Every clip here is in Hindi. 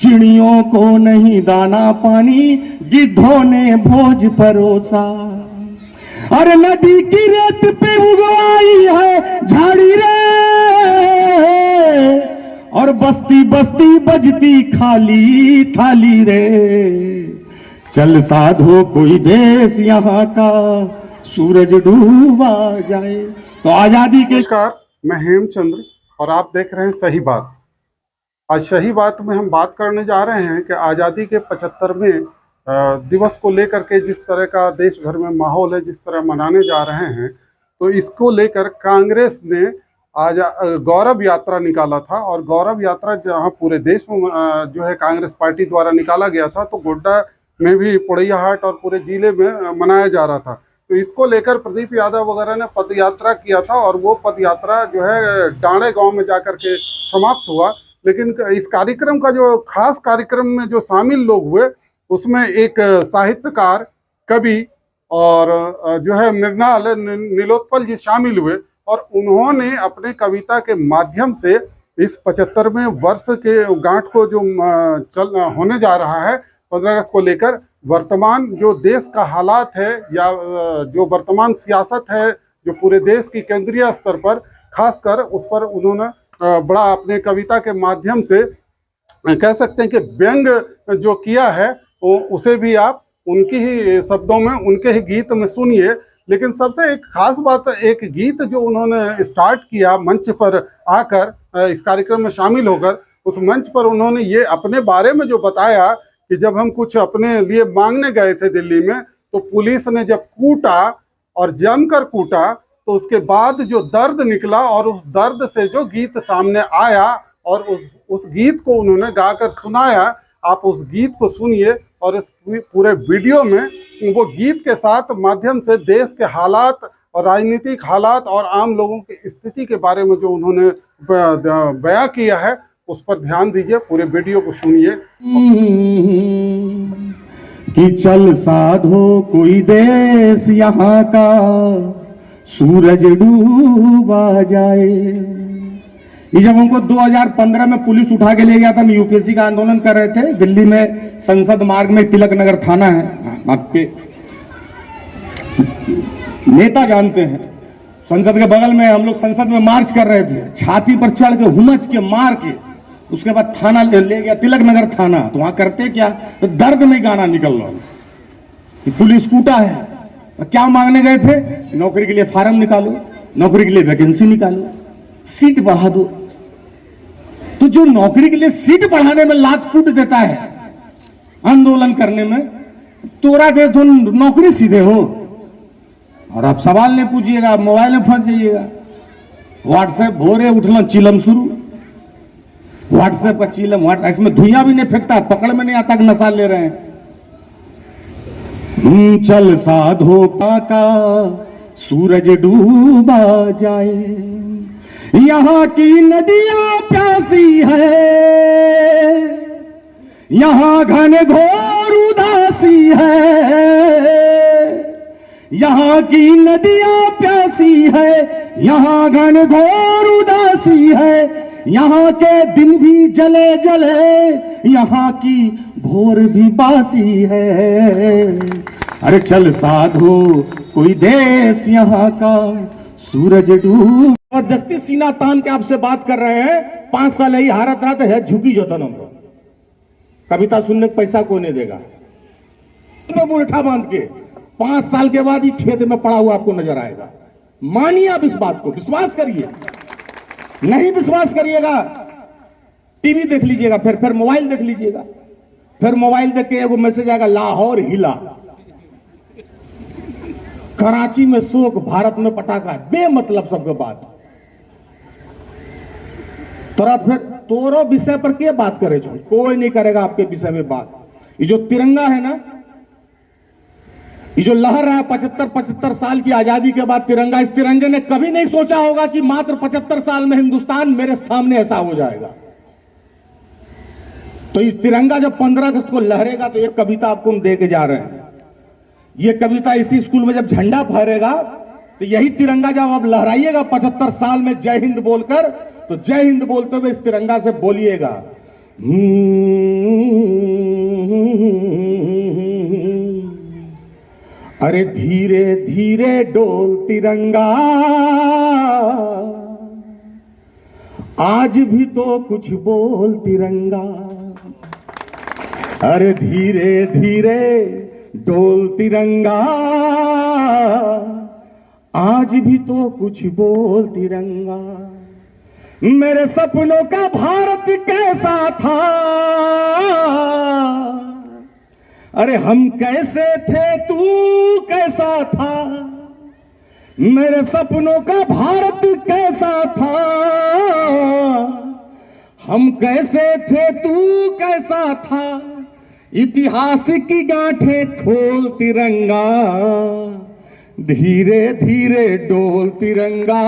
चिड़ियों को नहीं दाना पानी, गिद्धों ने भोज परोसा। और नदी की रेत पे उगवाई है झाड़ी रे, और बस्ती बस्ती बजती खाली थाली रे। चल साधो कोई देश यहाँ का, सूरज डूबा जाए। तो आजादी के नमस्कार, मैं हेमचंद्र और आप देख रहे हैं सही बात। आज सही बात में हम बात करने जा रहे हैं कि आज़ादी के 75वें दिवस को लेकर के जिस तरह का देश भर में माहौल है, जिस तरह मनाने जा रहे हैं, तो इसको लेकर कांग्रेस ने आज गौरव यात्रा निकाला था। और गौरव यात्रा जहां पूरे देश में जो है कांग्रेस पार्टी द्वारा निकाला गया था, तो गोड्डा में भी पोड़ैयाहाट और पूरे जिले में मनाया जा रहा था। तो इसको लेकर प्रदीप यादव वगैरह ने पद यात्रा किया था और वो पद यात्रा जो है डांडे गांव में जाकर के समाप्त हुआ। लेकिन इस कार्यक्रम का जो खास कार्यक्रम में जो शामिल लोग हुए, उसमें एक साहित्यकार, कवि और जो है मृणाल नीलोत्पल जी शामिल हुए। और उन्होंने अपने कविता के माध्यम से इस 75वें वर्ष के गांठ को जो होने जा रहा है 15 अगस्त को लेकर, वर्तमान जो देश का हालात है या जो वर्तमान सियासत है जो पूरे देश की केंद्रीय स्तर पर खासकर, उस पर उन्होंने बड़ा अपने कविता के माध्यम से कह सकते हैं कि व्यंग जो किया है, उसे भी आप उनकी ही शब्दों में, उनके ही गीत में सुनिए। लेकिन सबसे एक खास बात, एक गीत जो उन्होंने स्टार्ट किया मंच पर आकर इस कार्यक्रम में शामिल होकर, उस मंच पर उन्होंने ये अपने बारे में जो बताया कि जब हम कुछ अपने लिए मांगने गए थे दिल्ली में, तो पुलिस ने जब कूटा और जमकर कूटा, तो उसके बाद जो दर्द निकला और उस दर्द से जो गीत सामने आया और उस गीत को उन्होंने गाकर सुनाया। आप उस गीत को सुनिए और इस पूरे वीडियो में वो गीत के साथ माध्यम से देश के हालात और राजनीतिक हालात और आम लोगों की स्थिति के बारे में जो उन्होंने बयां किया है, उस पर ध्यान दीजिए, पूरे वीडियो को सुनिए। कि चल साधो कोई देश यहाँ का, सूरज डूबा जाए। ये जब हमको 2015 में पुलिस उठा के ले गया था, हम यूपीएससी का आंदोलन कर रहे थे दिल्ली में, संसद मार्ग में तिलक नगर थाना है, आपके नेता जानते हैं। संसद के बगल में हम लोग संसद में मार्च कर रहे थे, छाती पर चढ़ के हुमच के मार के उसके बाद थाना ले गया, तिलक नगर थाना। तो वहां करते क्या, तो दर्द में गाना निकल रहा कि पुलिस कूटा है। तो क्या मांगने गए थे, नौकरी के लिए फार्म निकालो, नौकरी के लिए वैकेंसी निकालो, सीट बढ़ा दो। तो जो नौकरी के लिए सीट बढ़ाने में लात कूट देता है आंदोलन करने में, तोरा के तुम नौकरी सीधे हो। और आप सवाल नहीं पूछिएगा, आप मोबाइल में फंस जाइएगा। व्हाट्सएप भोरे उठना चिलम शुरू, व्हाट्सएप का चिलम, इसमें धुइयां भी नहीं फेंकता, पकड़ में नहीं आता कि नशा ले रहे हैं। चल साधो का सूरज डूबा जाए, यहाँ की नदियां प्यासी है, यहाँ घन घोर उदासी है। यहाँ की नदियां प्यासी है, यहाँ घन घोर उदासी है। यहाँ के दिन भी जले जले, यहाँ की भोर भी बासी है। अरे चल साधो कोई देश यहाँ का, सूरज डूब। जबरदस्ती सीना तान के आपसे बात कर रहे हैं। 5 साल यही हारत रहा है, झुकी जो तनम कविता सुनने का पैसा कोई नहीं देगा। मुर्ठा बांध के 5 साल के बाद ही खेत में पड़ा हुआ आपको नजर आएगा। मानिए आप इस बात को, विश्वास करिए। नहीं विश्वास करिएगा, टीवी देख लीजिएगा, फिर मोबाइल देख लीजिएगा, फिर मोबाइल देख के वो मैसेज आएगा, लाहौर हिला, कराची में शोक, भारत में पटाखा, बेमतलब सबके बात। फिर तोरो विषय पर क्या बात करे, जो कोई नहीं करेगा आपके विषय में बात। ये जो तिरंगा है ना, ये जो लहर रहा है 75 साल की आजादी के बाद तिरंगा, इस तिरंगे ने कभी नहीं सोचा होगा कि मात्र 75 साल में हिंदुस्तान मेरे सामने ऐसा हो जाएगा। तो इस तिरंगा जब 15 अगस्त को लहरेगा, तो एक कविता आपको हम दे के जा रहे हैं। ये कविता इसी स्कूल में जब झंडा फहरेगा, तो यही तिरंगा जब आप लहराइएगा 75 साल में जय हिंद बोलकर, तो जय हिंद बोलते हुए इस तिरंगा से बोलिएगा, अरे धीरे धीरे डोल तिरंगा, आज भी तो कुछ बोल तिरंगा। अरे धीरे धीरे डोल तिरंगा, आज भी तो कुछ बोल तिरंगा। मेरे सपनों का भारत कैसा था, अरे हम कैसे थे तू कैसा था। मेरे सपनों का भारत कैसा था, हम कैसे थे तू कैसा था। इतिहास की गांठें खोल तिरंगा, धीरे धीरे डोल तिरंगा,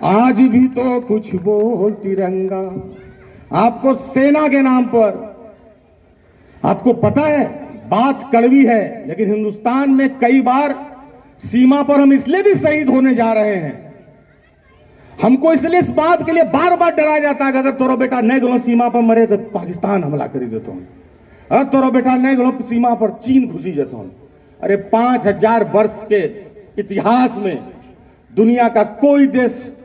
आज भी तो कुछ बोल तिरंगा। आपको सेना के नाम पर, आपको पता है बात कड़वी है, लेकिन हिंदुस्तान में कई बार सीमा पर हम इसलिए भी शहीद होने जा रहे हैं, हमको इसलिए इस बात के लिए बार बार डराया जाता है कि अगर तोरा बेटा नहीं गलो सीमा पर मरे तो पाकिस्तान हमला करी देता हूं, अगर तोरा बेटा नहीं गलो सीमा पर चीन घुसी जाता हूं। अरे 5000 वर्ष के इतिहास में दुनिया का कोई देश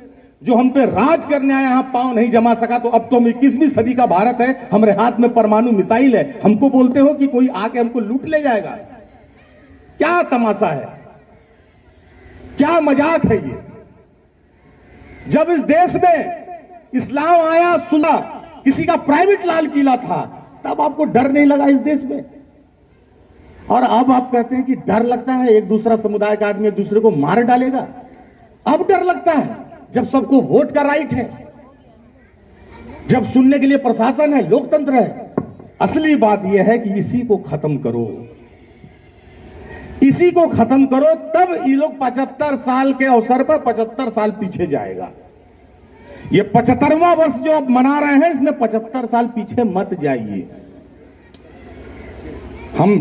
जो हम पे राज करने आया यहां पांव नहीं जमा सका, तो अब तो हम 21वीं सदी का भारत है, हमारे हाथ में परमाणु मिसाइल है, हमको बोलते हो कि कोई आके हमको लूट ले जाएगा। क्या तमाशा है, क्या मजाक है ये। जब इस देश में इस्लाम आया, सुना किसी का प्राइवेट लाल किला था, तब आपको डर नहीं लगा इस देश में। और अब आप कहते हैं कि डर लगता है, एक दूसरा समुदाय का आदमी एक दूसरे को मार डालेगा। अब डर लगता है जब सबको वोट का राइट है, जब सुनने के लिए प्रशासन है, लोकतंत्र है। असली बात यह है कि इसी को खत्म करो, इसी को खत्म करो, तब ये लोग 75 साल के अवसर पर 75 साल पीछे जाएगा। ये 75वां वर्ष जो अब मना रहे हैं, इसमें 75 साल पीछे मत जाइए। हम